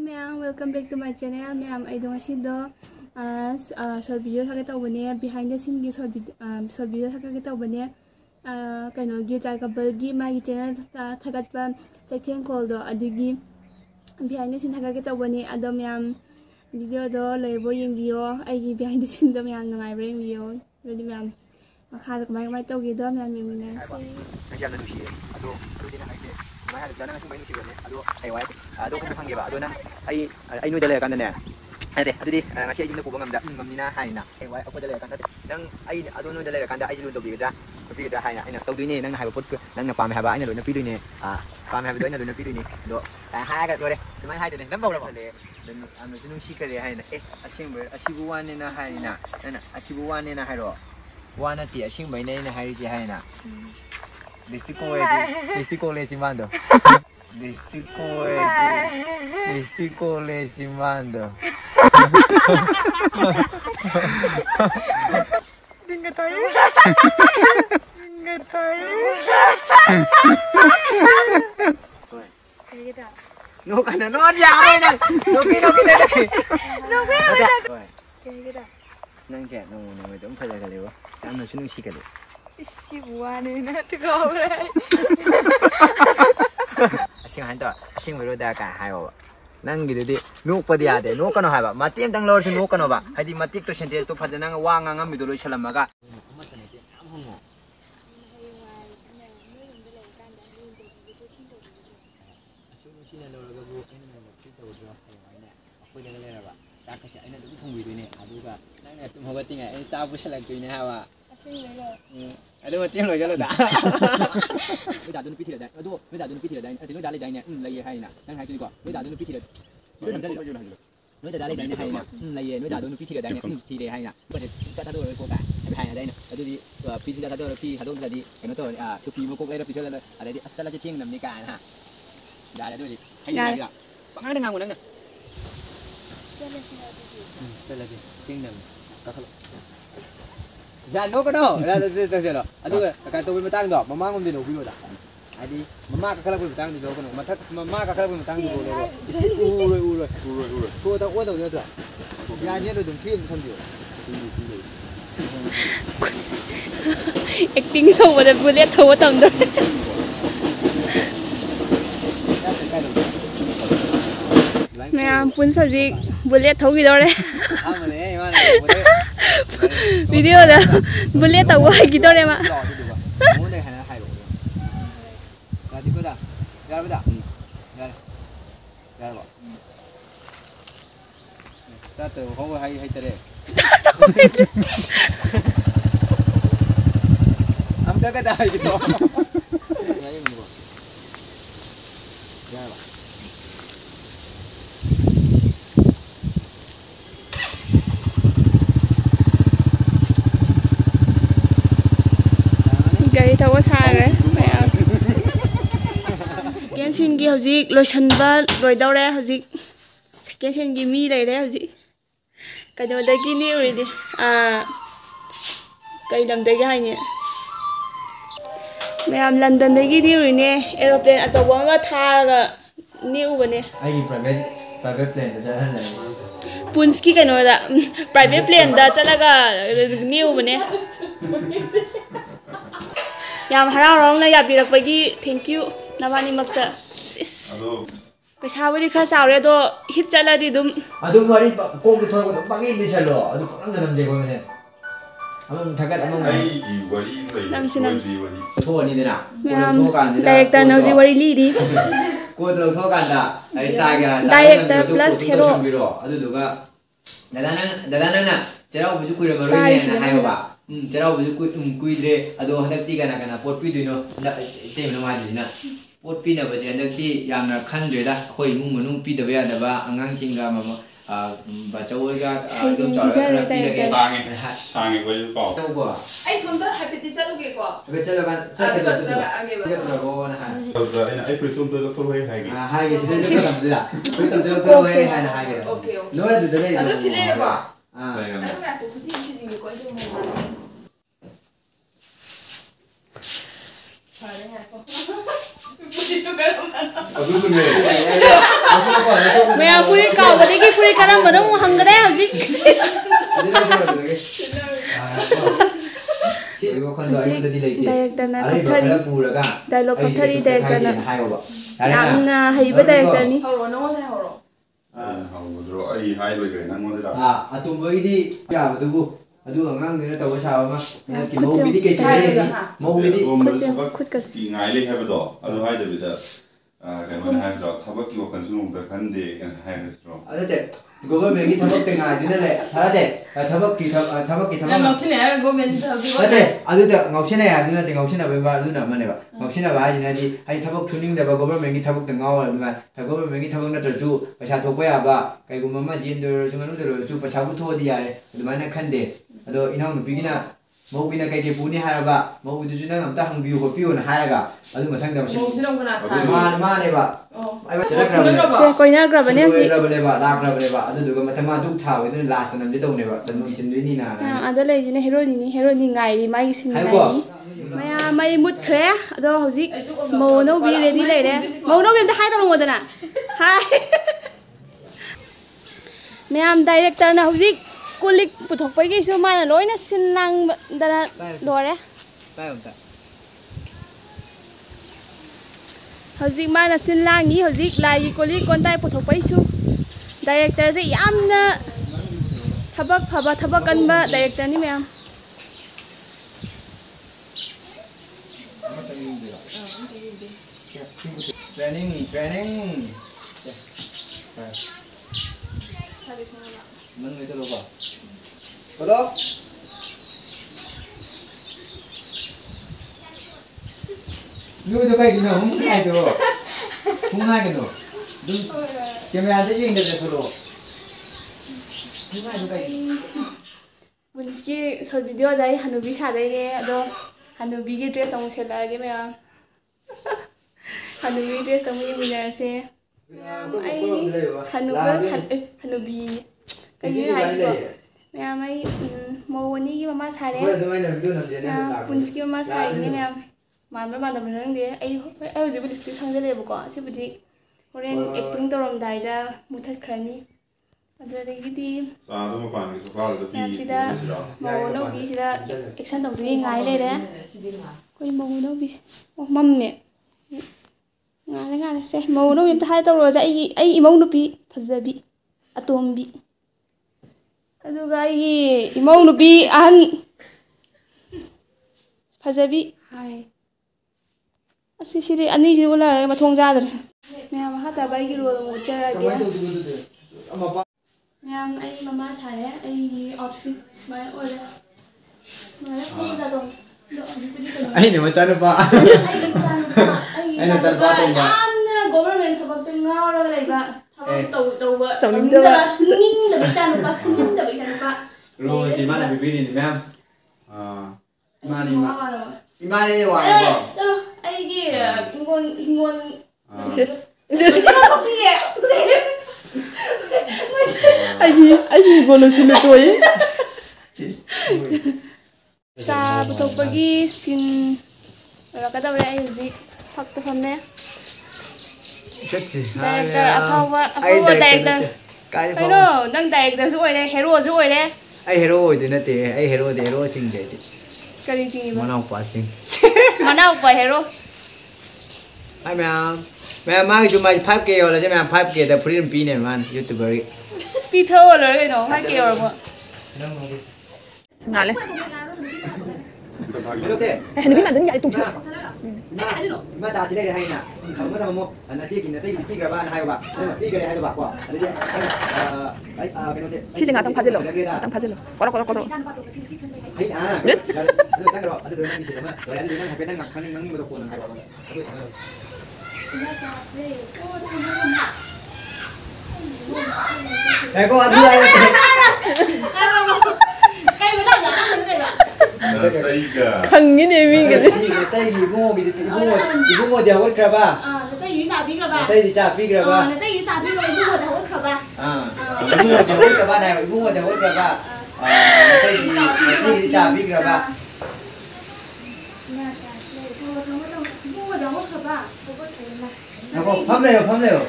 Ma'am, welcome back to my channel. Ma'am, I don't see the short video thake tawbane behind the scene gi short video thake tawbane kaino gi chai couple gi my channel thagat pa chaitheng call do adigi behind the scene thake tawbane ado ma'am video do loibo yengbiyo ai gi behind the scene do ma'am nangai bring video adi ma'am makha da kamai tawgi do ma'am mimina Nanti ada dusi, aduh, dusi nak aje. Mana ada jangan langsung main dusi ni. Aduh, ayo, aduh kita panggil ba. Aduh nang, ay nu dala kan na. Ate, aduh di, ngasih aja nak kubang ngam ni na hai na. Ayo, aku dala kan. Nang ay aduh nu dala kan. Ay lu dobi kita, dobi kita hai na. Ay nak tahu ni, nang hai pot, nang nak pameh ba. Ay na lu nak pidu ni. Pameh ba. Ay na lu nak pidu ni. Do, hai kan boleh. Cuma hai tu ni. Nampak tak? Dan anu sinu si kali hai na. Asyik ber, asibuan ni na hai na. Nana, asibuan ni na hai ro. Wana ti asyik ber ni na hai si hai na. Listico legimando. Listico legimando. Tinggal tayo. Tinggal tayo. kita No kana no dia apa nang. No kita deh. no kita Nang chat no itu apa jaga lewa. Kamu sini sih kali. Sibuan na tukaw rai. Asing hanto, asing baru dah kan hayo. Nang gitu di, nuk padi ada, nuk kano haba. Mati yang tang lor nuk kano ba. Hadi mati tu sentiasa tu pada nang wang ngam itu loh salam maga. Aduh mati yang loh dah. Noi dah dulu pitih dah. Aduh, noi dah dulu pitih dah. Aduh noi dah lagi dah ni. Lagi hai na. Nang hai tu juga. Noi dah dulu pitih dah. Itu nampak lagi. Noi dah lagi dah ni hai na. Lagi. Noi dah dulu pitih dah ni. Pitih dah hai na. Pada tak tahu kau kan. Tapi hai ada ni. Aduh di pitih dah tahu pitih. Aduh tadi. Kena tu tu pitih muka lagi pitih dah. Ada di asal aja tiang nampak kan ha. Dah ada tu di. Hai ni dah. Pangan dengan aku nang. Jalan lagi. Tiang nam. Kalau Jangan no kono, dah dah. Aduh, kakak tu boleh matang dok. Mama ngom dino biu dah. Adi, mama kakak boleh matang di dok kono. Mama kakak boleh matang di dok. Uroi. So tak udah tu. Ya ni tu film sambil. Acting tahu pada boleh tahu tang dah. Ma'am pun saja boleh tahu gitu deh. Video dah boleh tahu gitu deh mak. Start kau hai tadi. Start hai tadi. Am tak ada gitu. Gari tahu sahara, ma'am. Second scene gi hauji lotion ba loi daw re hauji. Second scene gi mi lai re hauji. Kado da gi ni already. Kai lam da gi hai ni. Ma'am London da gi ni ne aeroplane achawa ma tharaga ni ubane. Ai private plane da jahan lai. Punski kano da private plane da chalaga ni ubane. Yam harang na yabirakpagi thank you nabani makta पैसा बड़ी खा सावरे तो hit चला दी तुम अदुम वारी Coke तो थोड़ा बाकी नहीं चलो अदुम पकड़ ना नमजे कोई में अमन थकत अमन नमसी थोड़ा नहीं देना डायरेक्टर नवजी वारी लीडी को तो थोड़ा कांदा अरे तागा डायरेक्टर प्लस हीरो अदु दुगा दादा ना चराव बुजु कुई रबरो ने हायो बा चराव बुजु कुई रे अदु हनती गाना पोट पी दुनो तेम नो माजी ना पोट पी ना बजे हनती यामना खंद्रेदा खोई मु मनु पी दबे यादबा अंगांग सिंगा मम बाचौगा अदुम चौरा पी लगे सांगे कोई पाओ आई सोमदा हैप्पी चलुगे को अबे चलो का चलो को ना आई प्रिसुम तो डॉक्टर होए हागे हागे सिदे तो कम दिला कोई तो डॉक्टर होए हाना हागे ओके नो अदु दले अदु सिले बा Đây anh là của chị gì có gì mà phải đấy hả Puji tu kan mana? ꯑꯗꯨꯁꯨꯅꯦ Mẹ puri cầu và đi cái puri cái mà nó hằng cái đấy hả chị? Director na kapthari, dialogue kapthari director na. Yamna haiba director ni. Horo, no saya horo. ꯍꯧꯗ꯭ꯔꯣ ꯑꯩ ꯍꯥꯏꯔꯣꯏꯈ꯭ꯔꯦ ꯅꯪꯉꯣꯟꯗ ꯑꯇꯣꯝꯕꯒꯤꯗꯤ ꯌꯥꯕꯗꯨꯕꯨ ꯑꯗꯨ ꯑꯉꯥꯡꯗꯨꯅ ꯇꯧꯕ ꯁꯥꯕ ꯑꯃ ꯃꯧꯒꯤꯗꯤ ꯀꯩ ꯀꯩ ꯃꯧꯒꯤꯗꯤ ꯊꯕꯛꯀꯤ ꯉꯥꯏ ꯂꯩ ꯍꯥꯏꯕꯗꯣ ꯑꯗꯨ ꯍꯥꯏꯗꯕꯤꯗ ꯀꯩꯅꯣꯅ ꯍꯥꯏꯗ꯭ꯔꯣ ꯊꯕꯛꯀꯤ ꯋꯥꯈꯜꯁꯨ ꯅꯣꯡꯇ ꯈꯟꯗꯦ ꯀꯩꯅꯣ ꯍꯥꯏꯔꯁꯤꯔꯣ ꯑꯗꯨꯗꯤ ꯒꯣꯚꯔꯟꯃꯦꯟꯠꯒꯤ ꯊꯕꯛꯇ ꯉꯥꯏꯗꯨꯅ ꯂꯩ ꯊꯥꯗꯦ ꯊꯕꯛꯀꯤ Yang ngausin ya, government tapi. ꯅꯠꯇꯦ ꯑꯗꯨꯗ ꯉꯥꯎꯁꯤꯟꯅꯩ ꯍꯥꯏꯕꯗꯨ ꯅꯠꯇꯦ ꯉꯥꯎꯁꯤꯟꯅꯕꯒꯤ ꯋꯥꯗꯨꯅ ꯑꯃꯅꯦꯕ ꯉꯥꯎꯁꯤꯟꯅꯕ ꯍꯥꯏꯁꯤꯅꯗꯤ ꯍꯥꯏꯗꯤ ꯊꯕꯛ ꯁꯨꯅꯤꯡꯗꯕ ꯒꯣꯚꯔꯟꯃꯦꯟꯠꯒꯤ ꯊꯕꯛꯇ ꯉꯥꯎꯔ ꯑꯗꯨꯃꯥꯏꯅ ꯒꯣꯚꯔꯟꯃꯦꯟꯠꯒꯤ ꯊꯕꯛ ꯅꯠꯇ꯭ꯔꯁꯨ ꯄꯩꯁꯥ ꯊꯣꯛꯄ ꯌꯥꯕ ꯀꯩꯒꯨꯝꯕ ꯑꯃ ꯖꯦꯟꯗ ꯑꯣꯏꯔꯁꯨ ꯉꯥꯅꯨꯗ ꯑꯣꯏꯔꯁꯨ ꯄꯩꯁꯥ ꯄꯨꯊꯣꯛꯑꯗꯤ ꯌꯥꯔꯦ ꯑꯗꯨꯃꯥꯏꯅ ꯈꯟꯗꯦ ꯑꯗꯣ ꯏꯅꯥꯎꯅꯨꯄꯤꯒꯤꯅ ꯃꯧꯒꯤꯅ ꯀꯩꯀꯩ ꯄꯨꯅꯤ ꯍꯥꯏꯔꯕ ꯃꯧꯒꯤꯗꯨꯁꯨ ꯅꯪ ꯑꯝꯇ ꯍꯪꯕꯤꯌꯨ ꯈꯣꯠꯄꯤꯌꯨꯅ ꯍꯥꯏꯔꯒ ꯑꯗꯨ ꯃꯊꯪꯗ Ngausin orang kena cari. ꯃꯥꯅꯦꯕ Se koinargrabane hauji. ꯂꯥꯛꯈ꯭ꯔꯕꯅꯦꯕ ꯑꯗꯨꯗꯨꯒ ꯃꯊꯪ ꯃꯥ ꯗꯨꯛ ꯊꯥꯕꯗꯨꯅ ꯂꯥꯁꯇ ꯅꯝꯖꯦ ꯇꯧꯅꯦꯕ ꯂꯣꯏꯁꯤꯟꯗꯣꯏꯅꯤꯅ Ada ꯂꯩꯖꯤꯅ heroine ꯉꯥꯏꯔꯤ ꯃꯥꯒꯤ ꯁꯤꯟ ꯉꯥꯏꯔꯤ. Maya mai mutkhre ado hauji mau no bi ready leire. Mau no bi amta hai tawmodana. Hai. Mayam director na hauji kulik puthokpai gi su mana loina sin lang dana lore. Hauji mana sin langi hauji lai kulik kontai puthokpai su. Director se yamna thabak phaba thabak kanba director ni mayam. Training. Nang itu lupa. Kalau lu itu kayak gini, mungkin itu, mungkin gitu. Kamera ada yang dari dulu. Mungkin itu kayak. Bunski sol video dai hanubi sadai ne ado hanubi gi dress amu sela ge me hanubi dress amu winner se ai hanubi kai hai ko me ai mawani gi mama sare bunski mama sai ne me manba manba nang de ai hoje bu dik sangjale bu ko si budi horen acting torom dai da muthat khrani adudagidi ꯆꯥꯗꯣ ꯃꯄꯥꯟꯒꯤ ꯁꯣꯐꯥꯗꯨꯗ sida mau no bi sida action tong dui ngai le de koi mau no bi oh mamme ngale se mau no bi ta hai tawro ja ai imau nu pi phajabi atombi aduga ai imau nu bi an phajabi hai asi siri ani ji ular ma thong ja dre me ma ha ta bai gi ro mo chara ge Ma'am, ai mama sare ai outfit smile ora. Smile ko da dong. Ai ne macam apa? Ai na chan pa tong ba. Amna government thabak tang ngawra laiba. Thabak tau ba. Suning da bitan pa suning da bitan pa. Ro di mana bibiri ni ma'am? Mana ni ma. Imana ni wa ko. Chalo ai gi hingon. Just. Ai bolo sila to eh. Sa putok pagi sin wala ka daw ay uzik fakta famne. Sexy. Director apawa director. Pero nang director su oire hero su oire. Ai hero oide na te ai hero de hero sing de. Kali sing ba? Manau pa sing. Manau pa hero. Ai ma'am. Ma'am mai ju mai 5k ola je ma'am 5k da free pi ne man YouTuber. Pi tho lo cái nó hai kiểu rồi. Ngale. Irote. Hanubi mandan ya itu. Ma ta sile hai na. Kamu ta mo ana ji kin te pi gra ba na hai ba. Pi gra hai ba kwa. Jadi ai kenote. Sisi ngatang pazelo. Ngatang pazelo. Koro. Ai Yes. Ada tang ro, ada dua nang di sini. Ada di nang hape nang makan nang mo ko nang hai ba. Ko adu ai. Cái bữa nào vậy? ꯅꯥꯇꯩꯒ Khangin emi ke. Tay ibu mo dia wot kraba. Nó tay dưới giả biết rồi bà. Tay di cha pi kraba. Nó tay dưới giả biết rồi ibu đã hốt rồi bà. Ibu kraba na ibu mo dia wot kraba. Tay di cha pi kraba. Ibu đã hốt rồi ꯈꯕ ꯍꯧꯒꯠꯈ꯭ꯔꯦꯅ ꯉꯥꯏꯈꯣ ꯐꯝ ꯂꯩꯌꯣ ꯐꯝ ꯂꯩꯌꯣ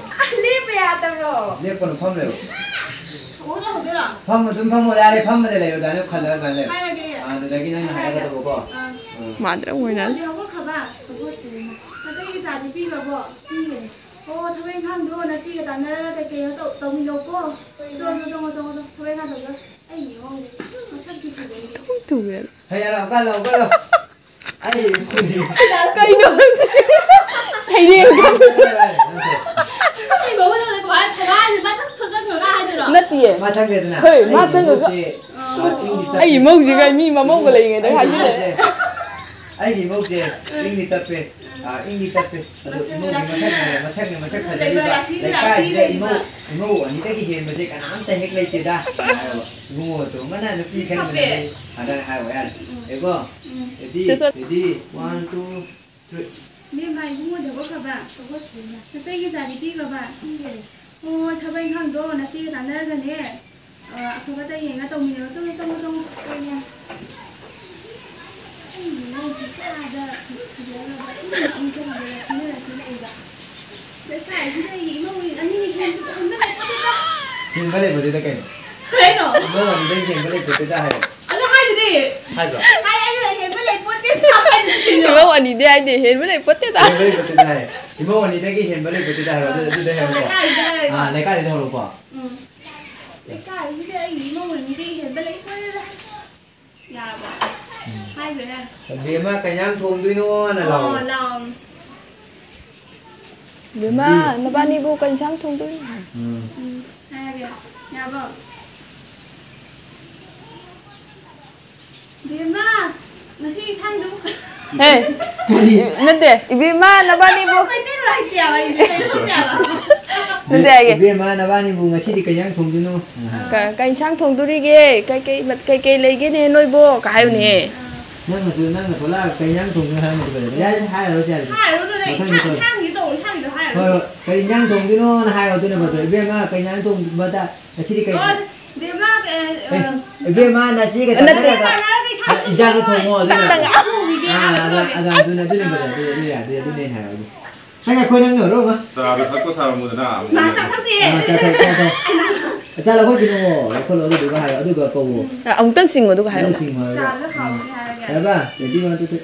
ꯂꯦꯞꯄ ꯌꯥꯗꯕ꯭ꯔꯣ ꯂꯦꯞꯀꯅꯨ ꯐꯝ ꯂꯩꯌꯣ ꯍꯧꯒꯠ ꯍꯧꯒꯦꯔꯣ ꯐꯝ ꯑꯗꯨꯝ ꯐꯝꯃꯣ ꯌꯥꯔꯦ ꯐꯝꯕꯗ ꯂꯩꯌꯣ ꯑꯗꯨꯃꯥꯏꯅ ꯈꯜꯂꯒ ꯑꯗꯨꯃꯥꯏꯅ ꯂꯩꯌꯣ ꯍꯥꯏꯔꯒꯦ ꯑꯗꯨꯗꯒꯤ ꯅꯪꯅ ꯍꯥꯏꯔꯛꯀꯗꯧꯕꯀꯣ ꯃꯥꯗ꯭ꯔ ꯑꯣꯏꯅ ꯑꯗꯨꯗꯤ ꯍꯧꯒꯠꯈ꯭ꯔꯕ ꯍꯧꯒꯠꯈ꯭ꯔꯦꯅ ꯅꯇꯩꯒꯤ ꯆꯥꯗꯤ ꯄꯤꯈ꯭ꯔꯕꯣ ꯄꯤꯈ꯭ꯔꯦ ꯑꯣ ꯊꯕꯛ ꯏꯪꯈꯥꯡꯗꯣ ꯅꯇꯩꯒ ꯇꯥꯟꯅꯔꯒ ꯀꯩꯀꯩꯅꯣ ꯇꯧꯃꯤꯟꯅꯧꯀꯣ ꯆꯪꯉꯣ ꯊꯕꯛ ꯏꯪꯈꯥꯡ ꯇꯧꯕ ꯑꯩꯒꯤ ꯏꯃꯧꯁꯦ ꯃꯁꯛꯇꯤ ꯐꯖꯩ ꯊꯨꯒꯦ ꯍꯌꯥꯔ ꯍꯧꯒꯠꯂꯣ ꯍꯧꯒꯠꯂꯣ ꯑꯩ ꯀꯩꯅꯣ ꯁꯩꯔꯦꯡ ꯅꯠꯇꯤꯌꯦ ꯃꯥ ꯆꯪꯈ꯭ꯔꯦꯗꯅ ꯍꯣꯏ ꯃꯥ ꯆꯪꯉꯒ ꯑꯩ ꯏꯃꯧꯁꯤꯒ ꯃꯤ ꯃꯃꯧꯒ ꯂꯩꯔꯤꯉꯩꯗ ꯍꯥꯏꯖꯤꯜꯂꯦ ꯑꯩꯒꯤ ꯏꯃꯧꯁꯦ ꯏꯪꯗꯤ ꯇꯞꯄꯦ ꯏꯪꯗꯤ ꯇꯞꯄꯦ ꯑꯗꯣ ꯏꯃꯧꯒꯤ ꯃꯁꯛ ꯐꯖꯔꯤꯕ ꯂꯩꯀꯥꯏꯁꯤꯗ ꯏꯃꯧ ꯑꯅꯤꯗꯒꯤ ꯍꯦꯟꯕꯁꯦ ꯀꯅꯥꯝꯇ ꯍꯦꯛ ꯂꯩꯇꯦꯗ ꯍꯥꯏꯕ ꯏꯕꯨꯡꯉꯣ ꯇꯣꯡꯕꯅ ꯅꯨꯄꯤ ꯈꯟꯕꯅꯦ ꯑꯗꯨꯅ ꯍꯥꯏꯕ ꯌꯥꯔꯦ ꯌꯦꯡꯀꯣ ꯔꯦꯗꯤ 1 2 3 ꯃꯦꯝ ꯏꯕꯨꯡꯉꯣꯗꯤ ꯍꯧꯒꯠꯈ꯭ꯔꯕ ꯍꯧꯒꯠꯈ꯭ꯔꯦꯅ ꯅꯇꯩꯒꯤ ꯆꯥꯗꯤ ꯄꯤꯈ꯭ꯔꯕ ꯄꯤꯈ꯭ꯔꯦ ꯑꯣ ꯊꯕꯛ ꯏꯪꯈꯥꯡꯗꯣ ꯅꯇꯩꯒ ꯇꯥꯟꯅꯔꯒꯅꯦ ꯑꯐꯕꯇ ꯌꯦꯡꯉ ꯇꯧꯃꯤꯟꯅꯔꯣ ꯆꯪꯉꯣ ꯀꯩꯅꯦ ꯑꯩꯒꯤ ꯃꯧꯁꯤ ꯀꯥꯗ ꯐꯖꯔꯕ ꯑꯃꯨꯛꯁꯨ ꯍꯟꯖꯔ ꯁꯤꯟꯅꯔꯁꯤ ꯂꯩꯕ ꯂꯩꯀꯥꯏꯁꯤꯗ ꯑꯩꯒꯤ ꯏꯃꯧ ꯑꯅꯤꯅ ꯍꯦꯟꯕ ꯂꯩꯕꯗꯨꯗ ꯀꯩꯅꯣ ꯏꯃꯧ ꯑꯅꯤꯗꯒꯤ ꯍꯦꯟꯕ ꯂꯩꯕꯗꯨꯗ ꯍꯥꯏꯌꯣ ꯍꯥꯏꯕ꯭ꯔꯣ ꯏꯃꯧ ꯑꯅꯤꯗꯤ ꯍꯥꯏꯗꯤ ꯍꯦꯟꯕ ꯂꯩ ꯄꯣꯠꯇꯦꯗ ꯍꯦꯟꯕ ꯂꯩꯕꯗꯨꯗ ꯍꯥꯏꯌꯣ ꯏꯃꯧ ꯑꯅꯤꯗꯒꯤ ꯍꯦꯟꯕ ꯂꯩꯕꯗꯨꯗ ꯍꯥꯏꯌꯣ ꯑꯗꯨꯗ ꯍꯥꯏꯌꯣꯀꯣ ꯂꯩꯀꯥꯏꯗ ꯍꯧꯔꯣꯀꯣ ꯂꯩꯀꯥꯏꯁꯤꯗ ꯑꯩꯒꯤ ꯏꯃꯧ ꯑꯅꯤꯗꯒꯤ ꯍꯦꯟꯕ ꯂꯩ ꯄꯣꯠꯇꯦꯗ ꯌꯥꯔꯕ ꯍꯥꯏꯕ ꯌꯥꯔꯦ ꯕꯦꯝꯃ ꯀꯩ ꯊꯣꯡꯗꯣꯏꯅꯣꯅ ꯂꯥꯎ ꯕꯦꯝꯃ ꯅꯕꯥꯅꯤꯕꯨ ꯀꯩ ꯏꯟꯁꯥꯡ ꯊꯣꯡꯗꯣꯏꯅꯣ ꯍꯥꯏꯔꯒꯦ ꯌꯥꯕꯣ ꯕꯦꯝꯃ ꯉꯁꯤ ꯏꯟꯁꯥꯡꯗꯨꯕꯨ ꯍꯦ ꯅꯠꯇꯦ ꯏꯕꯦꯝꯃ ꯅꯕꯥꯅꯤꯕꯨ ꯅꯠꯇꯦ ꯍꯥꯏꯒꯦ ꯏꯕꯦꯝꯃ ꯅꯕꯥꯅꯤꯕꯨ ꯉꯁꯤꯗꯤ ꯀꯩ ꯊꯣꯡꯗꯣꯏꯅꯣ ꯀꯩ ꯏꯟꯁꯥꯡ ꯊꯣꯡꯗꯣꯔꯤꯒꯦ ꯀꯩꯀꯩ ꯂꯩꯒꯦꯅꯦ ꯅꯣꯏꯕꯣ ꯀ ꯍꯥꯏꯕꯅꯦ nang thola kai yang thong ha ma ba ya hai ro ja kai yang thong di no na hai ro na ba to be ma kai yang thong ba ta chi kai be ma na chi ka ta na ja no thong mo da ada du na ba da du ya du ne hai ro hai ko nang no ro ma sa ba thak ko sa mo da na ma sa ti cha la ko ki no ko lo du ga hai ro du ga ko wo ông tăng sinh rồi đúng không ya ba để đi mà tôi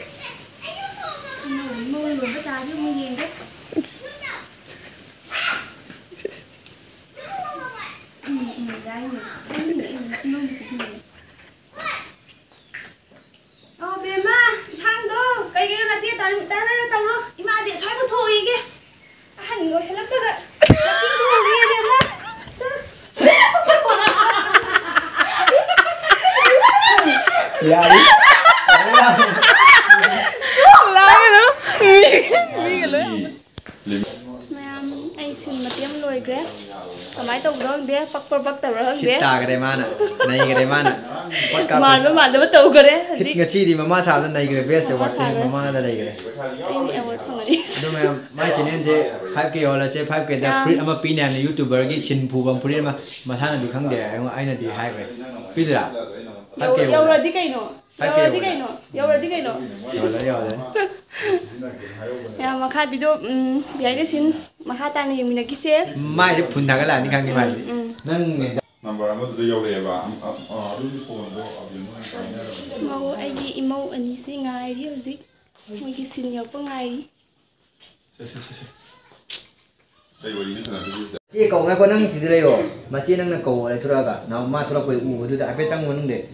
ya Kamay tao gong dia pak tao gong dia. Kita cái mà nè, này cái mà nè. Mà nó tao cái đấy. Cái chi thì mama sao này cái best là what mama là này cái. Anh award không đấy. Đúng không? Mai chỉ nên chế 5K hoặc là chế 5K đã free ama pin này YouTuber cái xin phù bằng free mà thằng này đi khăng để anh này đi hai vậy. Biết rồi à? 5K. Yêu rồi đi cái nó. Yêu rồi đi cái nó. Rồi đấy. Ya makha video biai de sin makha ta ni mina ki se mai de phun thang la ni khang ni mai nang number ama du yo le ba du phone do abin no mau ai gi imo ani si ngai ri hoji moi ki sin yo pa ngai ri dai wo ni thana du chị cậu nghe con nang chỉ đây rồi mà chị nang là cậu lại thua cả nào mà thua quậy u tôi tại phải trăng muốn để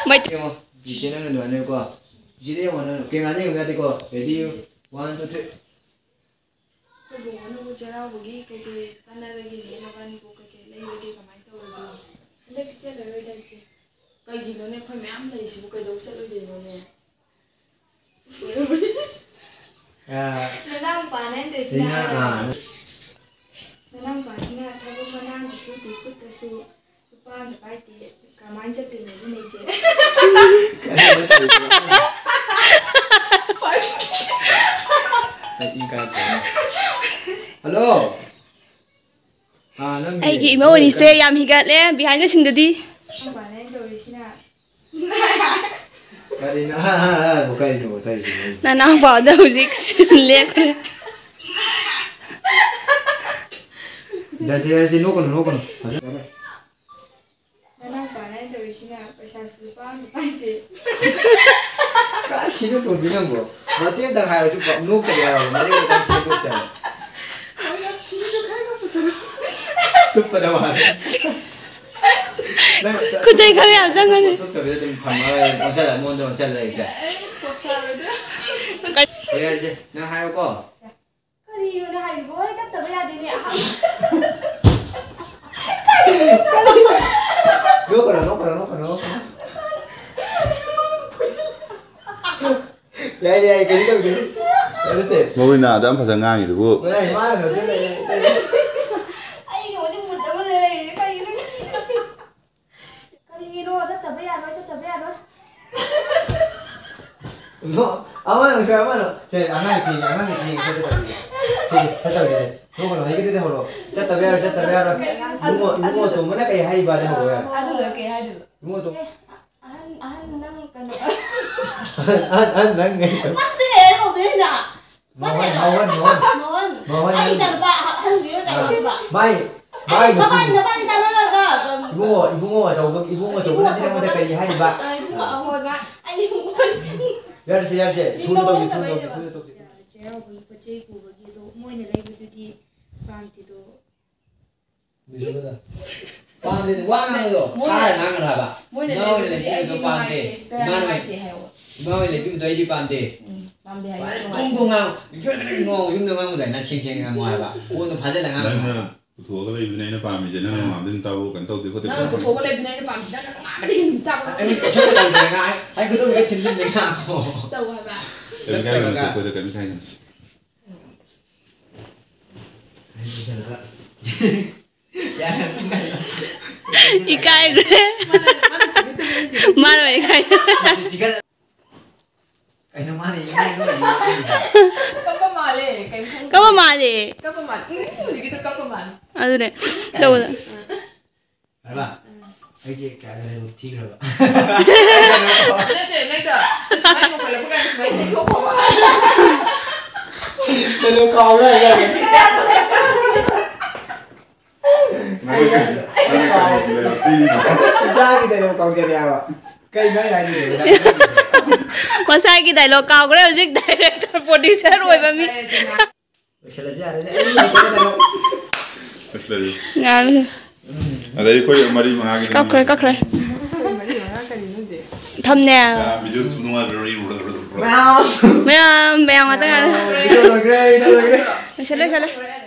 mày chị chế năng là này qua chị đây mà nó cái này người ta có ready 1 2 3 cái bố nó có chơi nào bagi cái tan ra cái gì nó van bố cái lấy cái kamai tao rồi lấy cái chơi lấy đây chứ cái gì nó này khoai mắm này chỉ cái đâu sẽ lấy gì nó nè nó đang bán em từ chị na nó đang bán nha thay vì mà đang thì thì cứ từ su bán thì phải thì kamai chắc tiền này này chứ hello ai gi mo ni se yam hi ga le behind the scene di ꯅꯪꯕꯥꯅ ꯑꯩꯅ ꯇꯧꯔꯤꯁꯤꯅ ꯀꯔꯤꯅꯣ ꯀꯔꯤꯅꯣ ꯇꯧꯔꯤꯁꯤ ꯅꯅꯥꯎꯄꯥꯗ ꯍꯧꯖꯤꯛ ꯂꯦꯞꯈ꯭ꯔꯦ ꯌꯥꯔꯁꯤ ꯅꯣꯛꯀꯅꯨ ꯅꯅꯥꯎꯄꯥꯅ ꯑꯩꯅ ꯇꯧꯔꯤꯁꯤꯅ ꯄꯩꯁꯥꯁꯨ ꯂꯨꯄꯥ ꯑꯃ ꯄꯥꯏꯗꯦ ꯀꯔꯤꯅꯣ ꯇꯧꯕꯤꯅꯪꯕꯣ ꯃꯇꯦꯡꯗꯪ ꯍꯥꯏꯔꯁꯨ ꯅꯣꯛꯇꯕ ꯌꯥꯔꯣꯏ ꯃꯇꯦꯡꯗꯪ ꯁꯦꯝꯗꯣꯛꯆꯔꯦ ꯇꯨꯞꯄꯗ ꯋꯥꯔꯦ ꯈꯨꯗꯩ ꯈꯔ ꯌꯥꯝ ꯆꯪꯒꯅꯤ ꯇꯨꯞꯇꯕꯤꯗ ꯑꯗꯨꯝ ꯊꯝꯃꯒ ꯑꯣꯟꯁꯜꯂ ꯃꯉꯣꯟꯗ ꯑꯣꯟꯁꯜꯂ ꯂꯩꯕꯁꯦ ꯌꯥꯔꯁꯦ ꯅꯪ ꯍꯥꯏꯔꯣꯀꯣ ꯀꯔꯤꯅꯣꯅꯦ ꯍꯥꯏꯔꯤꯕꯣ ꯑꯩ ꯆꯠꯇꯕ ꯌꯥꯗꯦꯅꯦ ꯅꯣꯛꯀꯅꯨ ꯌꯥꯏ ꯀꯩꯅꯣ ꯇꯧꯗꯦ ꯌꯥꯔꯁꯦ ꯃꯣꯏꯅ ꯑꯗꯨꯝ ꯐꯖꯅ ꯉꯥꯡꯉꯤꯗꯨꯕꯨ ꯃꯥꯅ ꯅꯣꯛꯇꯦ ꯂꯩ ꯑꯩꯒ ꯍꯧꯖꯤꯛ ꯃꯨꯠ ꯑꯃꯗ ꯂꯩꯔꯤꯁꯦ ꯀꯔꯤꯒꯤꯅꯣ ꯆꯠꯇꯕ ꯌꯥꯔꯣꯏ amano se amano ki se no hay que horo chatta bayaro ibumo to mana kai hari ba da horo ya adu lo ke hadu ibumo to ahan nang kano an nang ngai mase ho de na mohon ai jar ba han zio dai ba mai naban ta na ga ibumo so na dina mo da kai hari ba ai yarse tuno to ꯆꯩꯔꯥꯎꯕꯒꯤ ꯄꯣꯠ ꯆꯩ ꯄꯨꯕꯒꯤꯗꯣ ꯃꯣꯏꯅ ꯂꯩꯕꯗꯨꯗꯤ ꯄꯥꯝꯗꯦꯗꯣ pande wangangdo hai nangana ba moine le pande mano le bi doi di pande pamde hai 동동ang yung dai na sing ngang wa ba ko no phade la ngang nang puthua ga leibne na pami je nang mam din tabu kan tau de ko de na ko thoga le dinai pam sida na ma de hin ta ko ai chhe la de nga ai ko to me thin din nga ko ta wa ba kan kai kan ko de kan kai kan ikai gre maro ikai ai no mane kapa male gitu kapa mal adune coba ai ba ai je ka da lo thi ro ba neta sai mo pala bukan sai ko ko ba chalo kaw ra ya Masai ki dialog kau jadi apa? Kau mana lagi ni? Masai ki dialog kau kau music director producer oi ba mi. Selesai ada. Ini kita dialog. asli Ngal. ada koi mari mangi Kakre. Thumbnail. video sununga very Meow. Meow mata. Video lagi. Sale.